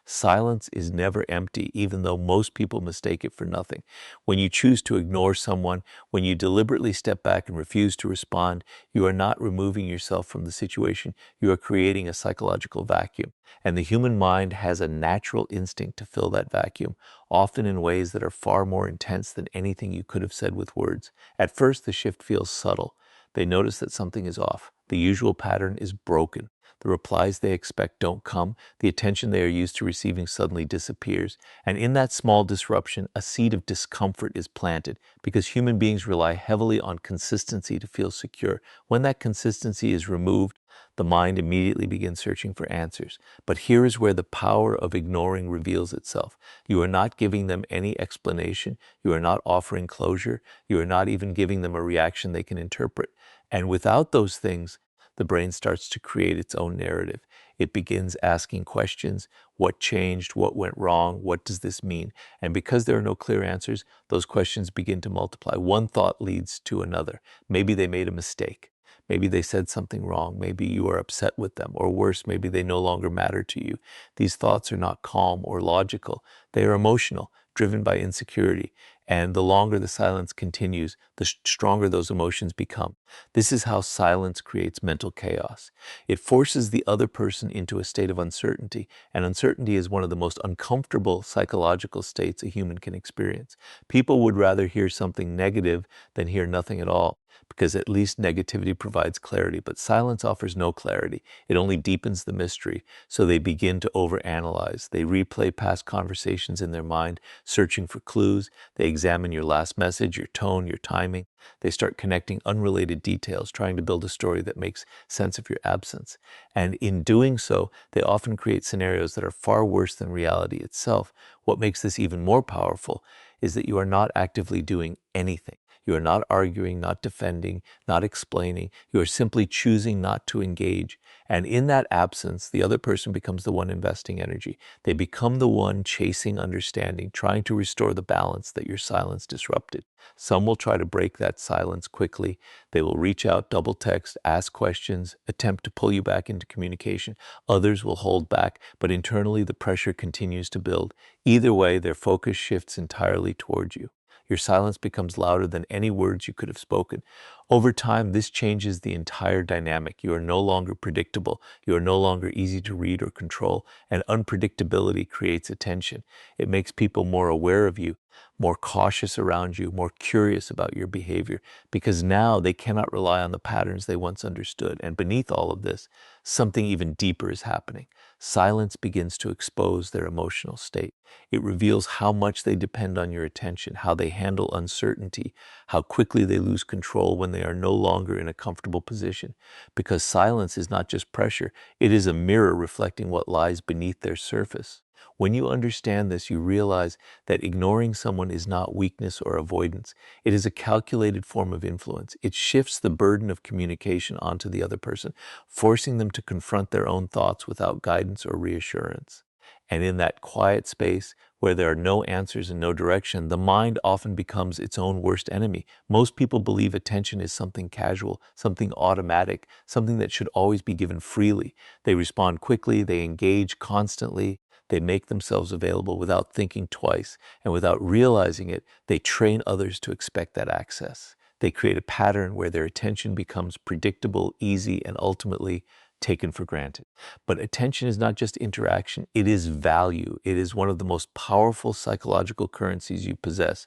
Silence is never empty, even though most people mistake it for nothing. When you choose to ignore someone, when you deliberately step back and refuse to respond, you are not removing yourself from the situation. You are creating a psychological vacuum. And the human mind has a natural instinct to fill that vacuum, often in ways that are far more intense than anything you could have said with words. At first, the shift feels subtle. They notice that something is off. The usual pattern is broken. The replies they expect don't come. The attention they are used to receiving suddenly disappears. And in that small disruption, a seed of discomfort is planted because human beings rely heavily on consistency to feel secure. When that consistency is removed, the mind immediately begins searching for answers. But here is where the power of ignoring reveals itself. You are not giving them any explanation. You are not offering closure. You are not even giving them a reaction they can interpret. And without those things, the brain starts to create its own narrative. It begins asking questions. What changed? What went wrong? What does this mean? And because there are no clear answers, those questions begin to multiply. One thought leads to another. Maybe they made a mistake. Maybe they said something wrong. Maybe you are upset with them. Or worse, maybe they no longer matter to you. These thoughts are not calm or logical. They are emotional, driven by insecurity. And the longer the silence continues, the stronger those emotions become. This is how silence creates mental chaos. It forces the other person into a state of uncertainty, and uncertainty is one of the most uncomfortable psychological states a human can experience. People would rather hear something negative than hear nothing at all, because at least negativity provides clarity, but silence offers no clarity. It only deepens the mystery, so they begin to overanalyze. They replay past conversations in their mind, searching for clues. They examine your last message, your tone, your timing. They start connecting unrelated details, trying to build a story that makes sense of your absence. And in doing so, they often create scenarios that are far worse than reality itself. What makes this even more powerful is that you are not actively doing anything. You are not arguing, not defending, not explaining. You are simply choosing not to engage. And in that absence, the other person becomes the one investing energy. They become the one chasing understanding, trying to restore the balance that your silence disrupted. Some will try to break that silence quickly. They will reach out, double text, ask questions, attempt to pull you back into communication. Others will hold back, but internally the pressure continues to build. Either way, their focus shifts entirely towards you. Your silence becomes louder than any words you could have spoken. Over time, this changes the entire dynamic. You are no longer predictable. You are no longer easy to read or control, and unpredictability creates attention. It makes people more aware of you, more cautious around you, more curious about your behavior, because now they cannot rely on the patterns they once understood. And beneath all of this, something even deeper is happening. Silence begins to expose their emotional state. It reveals how much they depend on your attention, how they handle uncertainty, how quickly they lose control when they are no longer in a comfortable position. Because silence is not just pressure, it is a mirror reflecting what lies beneath their surface. When you understand this, you realize that ignoring someone is not weakness or avoidance. It is a calculated form of influence. It shifts the burden of communication onto the other person, forcing them to confront their own thoughts without guidance or reassurance. And in that quiet space where there are no answers and no direction, the mind often becomes its own worst enemy. Most people believe attention is something casual, something automatic, something that should always be given freely. They respond quickly, they engage constantly, they make themselves available without thinking twice, and without realizing it, they train others to expect that access. They create a pattern where their attention becomes predictable, easy, and ultimately taken for granted. But attention is not just interaction, it is value. It is one of the most powerful psychological currencies you possess.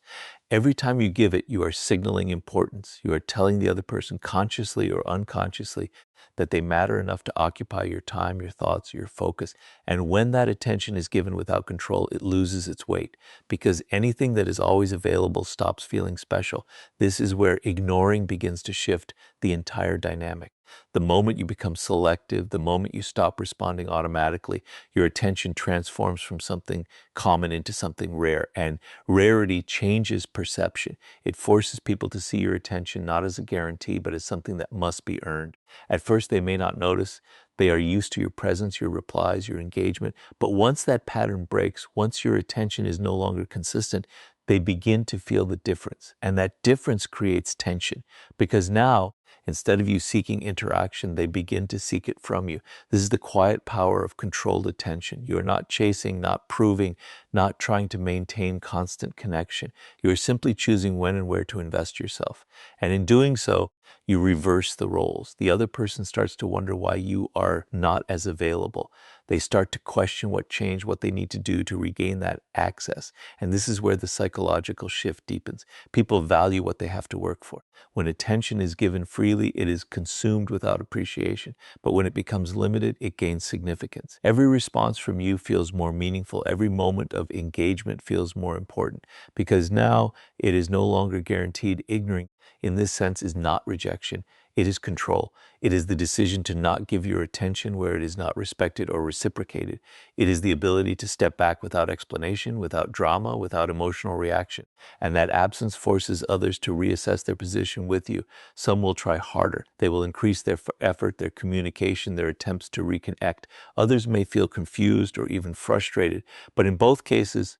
Every time you give it, you are signaling importance. You are telling the other person consciously or unconsciously that they matter enough to occupy your time, your thoughts, your focus. And when that attention is given without control, it loses its weight because anything that is always available stops feeling special. This is where ignoring begins to shift the entire dynamic. The moment you become selective, the moment you stop responding automatically, your attention transforms from something common into something rare. And rarity changes perception. It forces people to see your attention not as a guarantee, but as something that must be earned. At first, they may not notice. They are used to your presence, your replies, your engagement. But once that pattern breaks, once your attention is no longer consistent, they begin to feel the difference. And that difference creates tension because now, Instead of you seeking interaction, they begin to seek it from you. This is the quiet power of controlled attention. You are not chasing, not proving, not trying to maintain constant connection. You are simply choosing when and where to invest yourself. And in doing so, you reverse the roles. The other person starts to wonder why you are not as available. They start to question what changed, what they need to do to regain that access. And this is where the psychological shift deepens. People value what they have to work for. When attention is given freely, it is consumed without appreciation. But when it becomes limited, it gains significance. Every response from you feels more meaningful. Every moment of engagement feels more important because now it is no longer guaranteed. Ignoring in this sense is not rejection. It is control. It is the decision to not give your attention where it is not respected or reciprocated. It is the ability to step back without explanation, without drama, without emotional reaction. And that absence forces others to reassess their position with you. Some will try harder. They will increase their effort, their communication, their attempts to reconnect. Others may feel confused or even frustrated. But in both cases,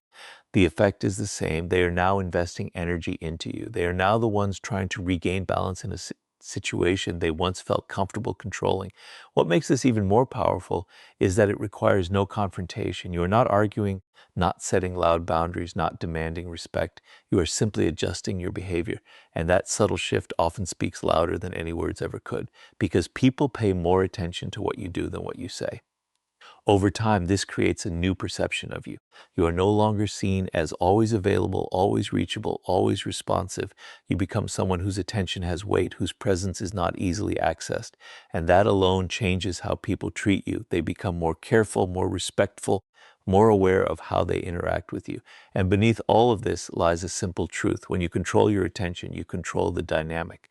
the effect is the same. They are now investing energy into you. They are now the ones trying to regain balance in a situation they once felt comfortable controlling. What makes this even more powerful is that it requires no confrontation. You are not arguing, not setting loud boundaries, not demanding respect. You are simply adjusting your behavior. And that subtle shift often speaks louder than any words ever could, because people pay more attention to what you do than what you say. Over time, this creates a new perception of you. You are no longer seen as always available, always reachable, always responsive. You become someone whose attention has weight, whose presence is not easily accessed. And that alone changes how people treat you. They become more careful, more respectful, more aware of how they interact with you. And beneath all of this lies a simple truth. When you control your attention, you control the dynamic.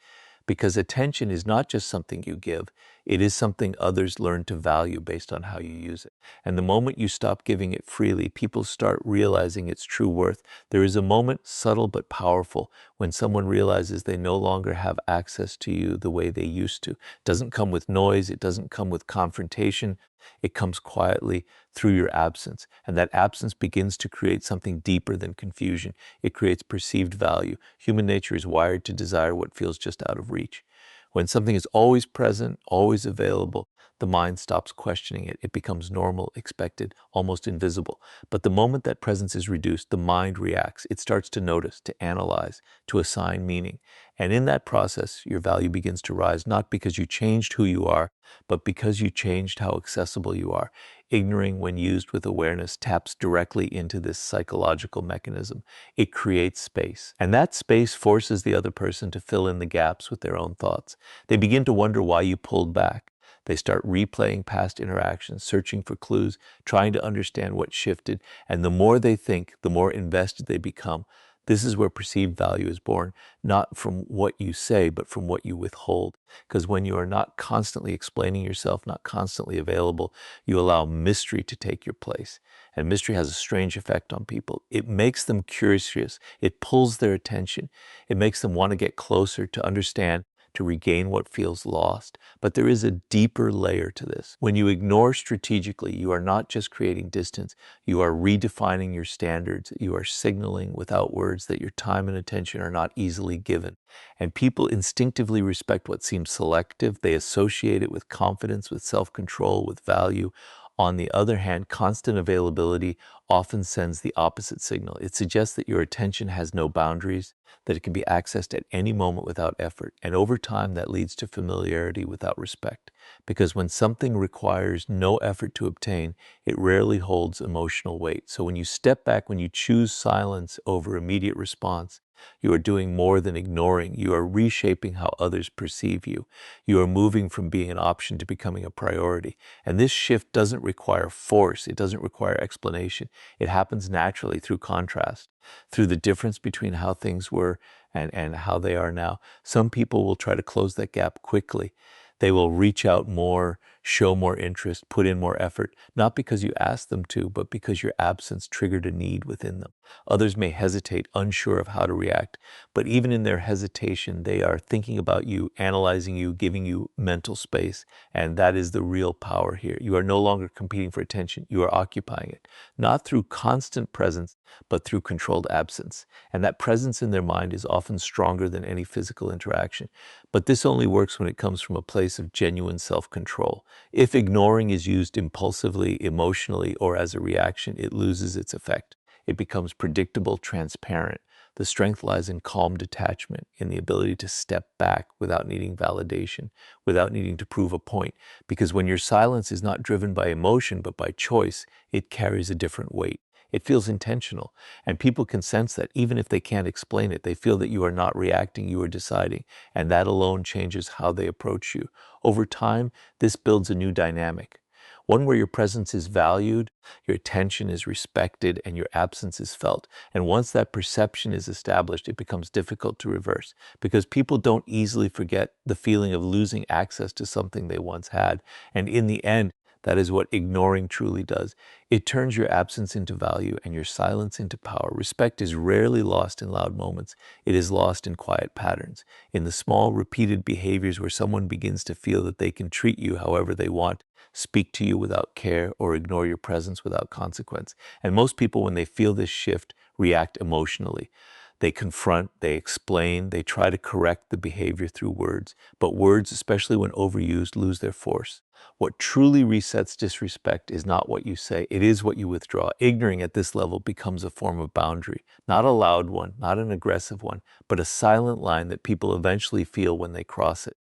Because attention is not just something you give, it is something others learn to value based on how you use it. And the moment you stop giving it freely, people start realizing its true worth. There is a moment, subtle but powerful, when someone realizes they no longer have access to you the way they used to. It doesn't come with noise, it doesn't come with confrontation. It comes quietly through your absence. And that absence begins to create something deeper than confusion. It creates perceived value. Human nature is wired to desire what feels just out of reach. When something is always present, always available, the mind stops questioning it. It becomes normal, expected, almost invisible. But the moment that presence is reduced, the mind reacts. It starts to notice, to analyze, to assign meaning. And in that process, your value begins to rise, not because you changed who you are, but because you changed how accessible you are. Ignoring, when used with awareness, taps directly into this psychological mechanism. It creates space. And that space forces the other person to fill in the gaps with their own thoughts. They begin to wonder why you pulled back. They start replaying past interactions, searching for clues, trying to understand what shifted. And the more they think, the more invested they become. This is where perceived value is born, not from what you say, but from what you withhold. Because when you are not constantly explaining yourself, not constantly available, you allow mystery to take your place. And mystery has a strange effect on people. It makes them curious. It pulls their attention. It makes them want to get closer, to understand, to regain what feels lost. But there is a deeper layer to this. When you ignore strategically, you are not just creating distance, you are redefining your standards. You are signaling without words that your time and attention are not easily given. And people instinctively respect what seems selective. They associate it with confidence, with self-control, with value. On the other hand, constant availability often sends the opposite signal. It suggests that your attention has no boundaries, that it can be accessed at any moment without effort. And over time, that leads to familiarity without respect. Because when something requires no effort to obtain, it rarely holds emotional weight. So when you step back, when you choose silence over immediate response, you are doing more than ignoring. You are reshaping how others perceive you. You are moving from being an option to becoming a priority. And this shift doesn't require force. It doesn't require explanation. It happens naturally through contrast, through the difference between how things were and how they are now. Some people will try to close that gap quickly. They will reach out more, show more interest, put in more effort, not because you asked them to, but because your absence triggered a need within them. Others may hesitate, unsure of how to react, but even in their hesitation, they are thinking about you, analyzing you, giving you mental space, and that is the real power here. You are no longer competing for attention, you are occupying it, not through constant presence, but through controlled absence. And that presence in their mind is often stronger than any physical interaction. But this only works when it comes from a place of genuine self-control. If ignoring is used impulsively, emotionally, or as a reaction, it loses its effect. It becomes predictable, transparent. The strength lies in calm detachment, in the ability to step back without needing validation, without needing to prove a point. Because when your silence is not driven by emotion, but by choice, it carries a different weight. It feels intentional, and people can sense that even if they can't explain it. They feel that you are not reacting, you are deciding, and that alone changes how they approach you. Over time, this builds a new dynamic, one where your presence is valued, your attention is respected, and your absence is felt. And once that perception is established, it becomes difficult to reverse, because people don't easily forget the feeling of losing access to something they once had. And in the end, that is what ignoring truly does. It turns your absence into value and your silence into power. Respect is rarely lost in loud moments. It is lost in quiet patterns, in the small, repeated behaviors where someone begins to feel that they can treat you however they want, speak to you without care, or ignore your presence without consequence. And most people, when they feel this shift, react emotionally. They confront, they explain, they try to correct the behavior through words. But words, especially when overused, lose their force. What truly resets disrespect is not what you say, it is what you withdraw. Ignoring at this level becomes a form of boundary, not a loud one, not an aggressive one, but a silent line that people eventually feel when they cross it.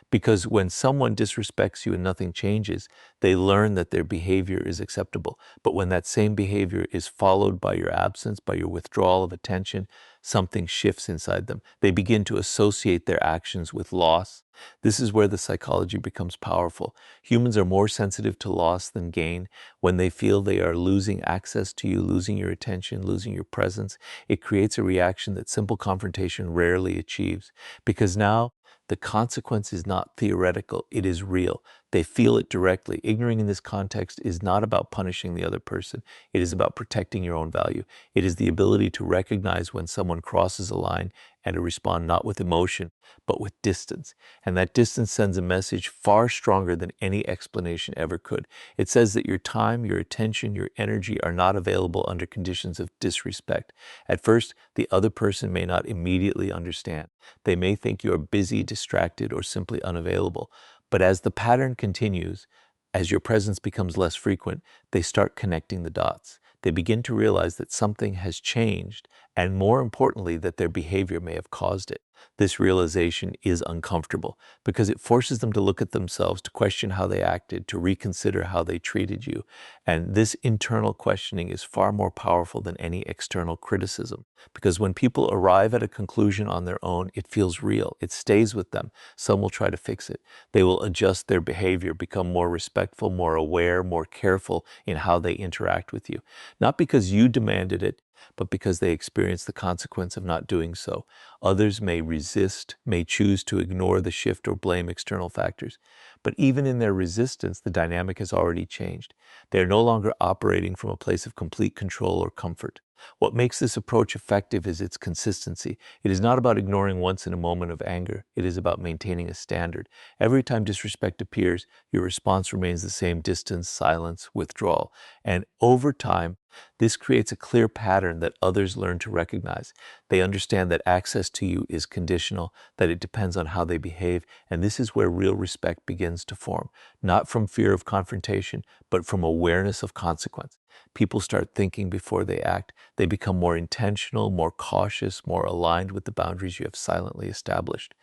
Because when someone disrespects you and nothing changes, they learn that their behavior is acceptable. But when that same behavior is followed by your absence, by your withdrawal of attention, something shifts inside them. They begin to associate their actions with loss. This is where the psychology becomes powerful. Humans are more sensitive to loss than gain. When they feel they are losing access to you, losing your attention, losing your presence, it creates a reaction that simple confrontation rarely achieves. Because now, the consequence is not theoretical, it is real. They feel it directly. Ignoring in this context is not about punishing the other person. It is about protecting your own value. It is the ability to recognize when someone crosses a line and to respond not with emotion, but with distance. And that distance sends a message far stronger than any explanation ever could. It says that your time, your attention, your energy are not available under conditions of disrespect. At first, the other person may not immediately understand. They may think you are busy, distracted, or simply unavailable. But as the pattern continues, as your presence becomes less frequent, they start connecting the dots. They begin to realize that something has changed, and more importantly, that their behavior may have caused it. This realization is uncomfortable because it forces them to look at themselves, to question how they acted, to reconsider how they treated you. And this internal questioning is far more powerful than any external criticism. Because when people arrive at a conclusion on their own, it feels real. It stays with them. Some will try to fix it. They will adjust their behavior, become more respectful, more aware, more careful in how they interact with you. Not because you demanded it, but because they experience the consequence of not doing so. Others may resist, may choose to ignore the shift or blame external factors. But even in their resistance, the dynamic has already changed. They are no longer operating from a place of complete control or comfort. What makes this approach effective is its consistency. It is not about ignoring once in a moment of anger. It is about maintaining a standard. Every time disrespect appears, your response remains the same: distance, silence, withdrawal. And over time, this creates a clear pattern that others learn to recognize. They understand that access to you is conditional, that it depends on how they behave, and this is where real respect begins to form, not from fear of confrontation, but from awareness of consequence. People start thinking before they act. They become more intentional, more cautious, more aligned with the boundaries you have silently established,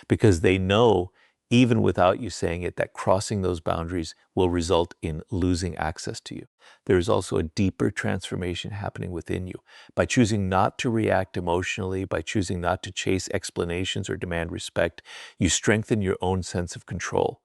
because they know, even without you saying it, that crossing those boundaries will result in losing access to you. There is also a deeper transformation happening within you. By choosing not to react emotionally, by choosing not to chase explanations or demand respect, you strengthen your own sense of control.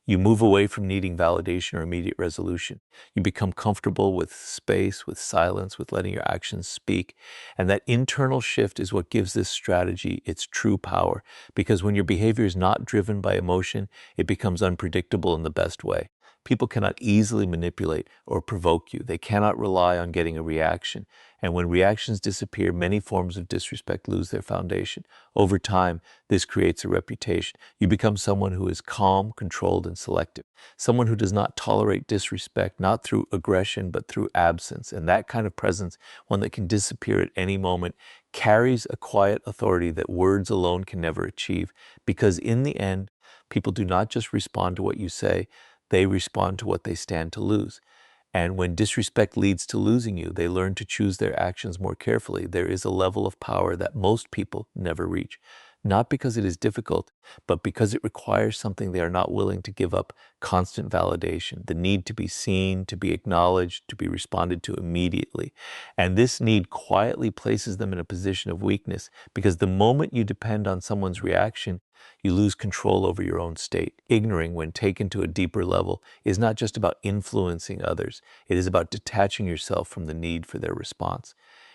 You move away from needing validation or immediate resolution. You become comfortable with space, with silence, with letting your actions speak. And that internal shift is what gives this strategy its true power. Because when your behavior is not driven by emotion, it becomes unpredictable in the best way. People cannot easily manipulate or provoke you. They cannot rely on getting a reaction. And when reactions disappear, many forms of disrespect lose their foundation. Over time, this creates a reputation. You become someone who is calm, controlled, and selective. Someone who does not tolerate disrespect, not through aggression, but through absence. And that kind of presence, one that can disappear at any moment, carries a quiet authority that words alone can never achieve. Because in the end, people do not just respond to what you say, they respond to what they stand to lose. And when disrespect leads to losing you, they learn to choose their actions more carefully. There is a level of power that most people never reach. Not because it is difficult, but because it requires something they are not willing to give up: constant validation, the need to be seen, to be acknowledged, to be responded to immediately. And this need quietly places them in a position of weakness, because the moment you depend on someone's reaction, you lose control over your own state. Ignoring, when taken to a deeper level, is not just about influencing others. It is about detaching yourself from the need for their response.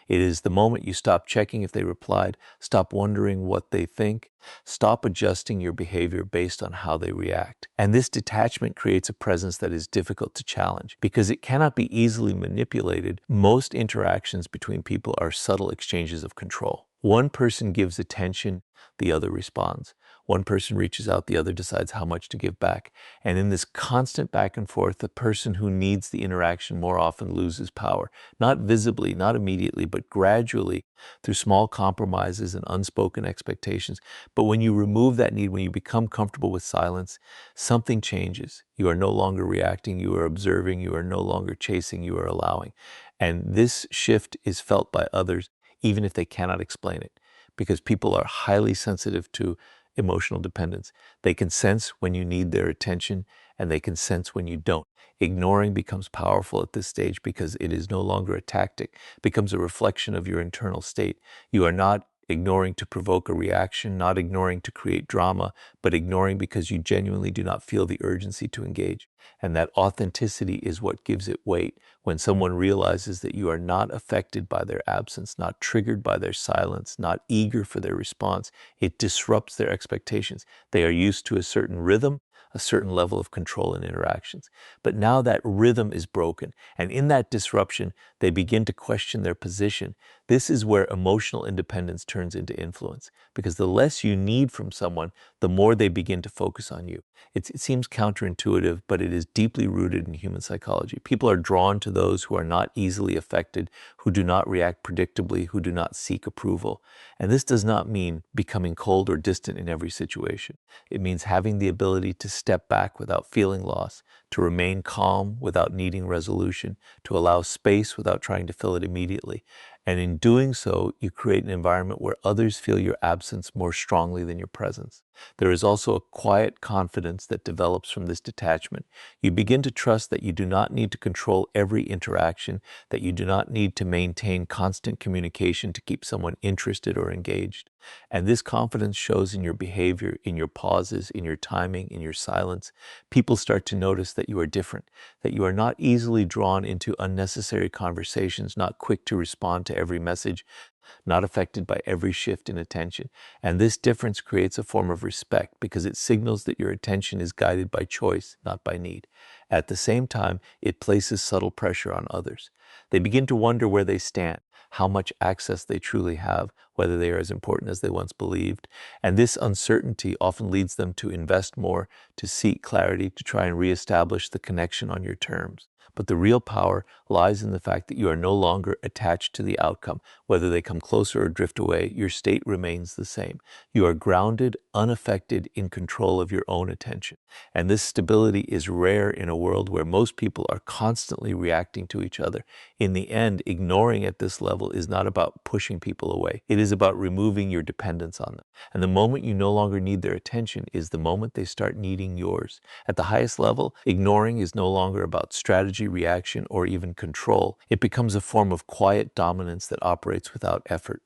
It is the moment you stop checking if they replied, stop wondering what they think, stop adjusting your behavior based on how they react. And this detachment creates a presence that is difficult to challenge because it cannot be easily manipulated. Most interactions between people are subtle exchanges of control. One person gives attention, the other responds. One person reaches out, the other decides how much to give back. And in this constant back and forth, the person who needs the interaction more often loses power. Not visibly, not immediately, but gradually through small compromises and unspoken expectations. But when you remove that need, when you become comfortable with silence, something changes. You are no longer reacting, you are observing, you are no longer chasing, you are allowing. And this shift is felt by others, even if they cannot explain it, because people are highly sensitive to emotional dependence. They can sense when you need their attention, and they can sense when you don't. Ignoring becomes powerful at this stage because it is no longer a tactic, it becomes a reflection of your internal state. You are not ignoring to provoke a reaction, not ignoring to create drama, but ignoring because you genuinely do not feel the urgency to engage. And that authenticity is what gives it weight. When someone realizes that you are not affected by their absence, not triggered by their silence, not eager for their response, it disrupts their expectations. They are used to a certain rhythm, a certain level of control in interactions. But now that rhythm is broken, and in that disruption, they begin to question their position. This is where emotional independence turns into influence, because the less you need from someone, the more they begin to focus on you. It seems counterintuitive, but it is deeply rooted in human psychology. People are drawn to those who are not easily affected, who do not react predictably, who do not seek approval. And this does not mean becoming cold or distant in every situation. It means having the ability to step back without feeling loss, to remain calm without needing resolution, to allow space without trying to fill it immediately. And in doing so, you create an environment where others feel your absence more strongly than your presence. There is also a quiet confidence that develops from this detachment. You begin to trust that you do not need to control every interaction, that you do not need to maintain constant communication to keep someone interested or engaged. And this confidence shows in your behavior, in your pauses, in your timing, in your silence. People start to notice that you are different, that you are not easily drawn into unnecessary conversations, not quick to respond to every message, not affected by every shift in attention. And this difference creates a form of respect because it signals that your attention is guided by choice, not by need. At the same time, it places subtle pressure on others. They begin to wonder where they stand, how much access they truly have, whether they are as important as they once believed. And this uncertainty often leads them to invest more, to seek clarity, to try and reestablish the connection on your terms. But the real power lies in the fact that you are no longer attached to the outcome. Whether they come closer or drift away, your state remains the same. You are grounded, unaffected, in control of your own attention. And this stability is rare in a world where most people are constantly reacting to each other. In the end, ignoring at this level is not about pushing people away. It is about removing your dependence on them. And the moment you no longer need their attention is the moment they start needing yours. At the highest level, ignoring is no longer about strategy, reaction, or even control. It becomes a form of quiet dominance that operates without effort.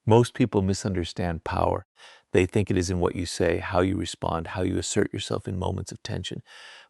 Most people misunderstand power. They think it is in what you say, how you respond, how you assert yourself in moments of tension.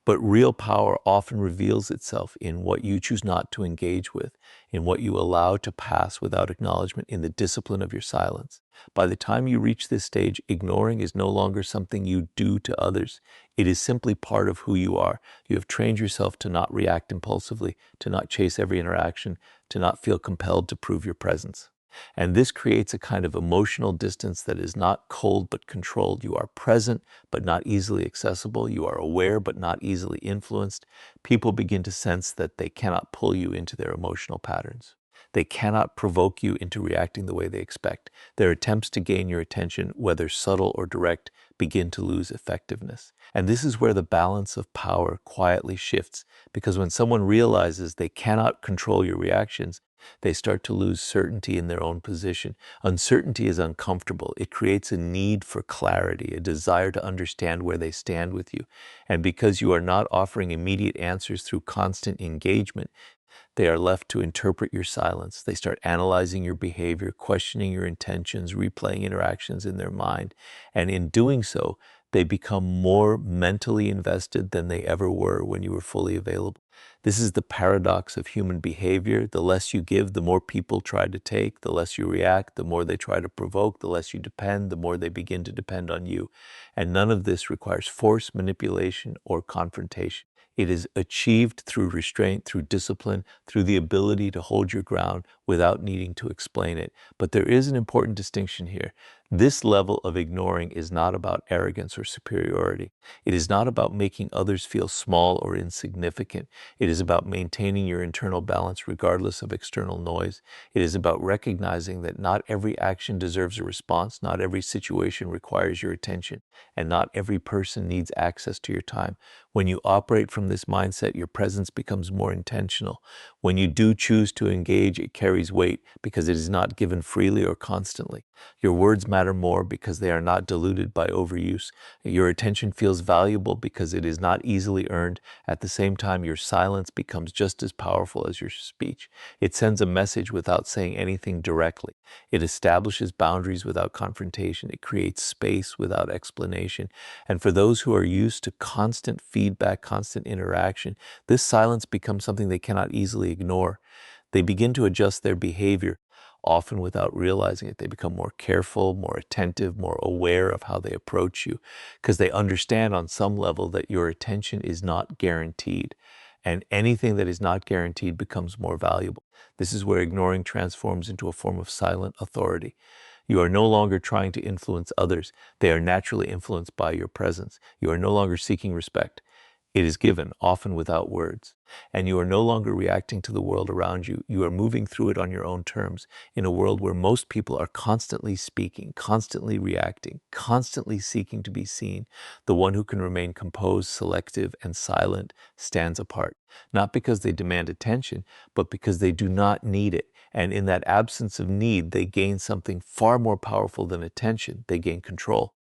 But real power often reveals itself in what you choose not to engage with, in what you allow to pass without acknowledgement, in the discipline of your silence. By the time you reach this stage, ignoring is no longer something you do to others. It is simply part of who you are. You have trained yourself to not react impulsively, to not chase every interaction, to not feel compelled to prove your presence. And this creates a kind of emotional distance that is not cold but controlled. You are present but not easily accessible. You are aware but not easily influenced. People begin to sense that they cannot pull you into their emotional patterns. They cannot provoke you into reacting the way they expect. Their attempts to gain your attention, whether subtle or direct, begin to lose effectiveness. And this is where the balance of power quietly shifts, because when someone realizes they cannot control your reactions, they start to lose certainty in their own position. Uncertainty is uncomfortable. It creates a need for clarity, a desire to understand where they stand with you. And because you are not offering immediate answers through constant engagement, they are left to interpret your silence. They start analyzing your behavior, questioning your intentions, replaying interactions in their mind. And in doing so, they become more mentally invested than they ever were when you were fully available. This is the paradox of human behavior. The less you give, the more people try to take. The less you react, the more they try to provoke. The less you depend, the more they begin to depend on you. And none of this requires force, manipulation, or confrontation. It is achieved through restraint, through discipline, through the ability to hold your ground without needing to explain it. But there is an important distinction here. This level of ignoring is not about arrogance or superiority. It is not about making others feel small or insignificant. It is about maintaining your internal balance regardless of external noise. It is about recognizing that not every action deserves a response, not every situation requires your attention, and not every person needs access to your time. When you operate from this mindset, your presence becomes more intentional. When you do choose to engage, it carries weight because it is not given freely or constantly. Your words matter more because they are not diluted by overuse. Your attention feels valuable because it is not easily earned. At the same time, your silence becomes just as powerful as your speech. It sends a message without saying anything directly. It establishes boundaries without confrontation. It creates space without explanation. And for those who are used to constant feedback, constant interaction, this silence becomes something they cannot easily ignore. They begin to adjust their behavior, often without realizing it. They become more careful, more attentive, more aware of how they approach you, because they understand on some level that your attention is not guaranteed. And anything that is not guaranteed becomes more valuable. This is where ignoring transforms into a form of silent authority. You are no longer trying to influence others. They are naturally influenced by your presence. You are no longer seeking respect. It is given, often without words. And you are no longer reacting to the world around you. You are moving through it on your own terms, in a world where most people are constantly speaking, constantly reacting, constantly seeking to be seen. The one who can remain composed, selective, and silent stands apart, not because they demand attention, but because they do not need it. And in that absence of need, they gain something far more powerful than attention. They gain control.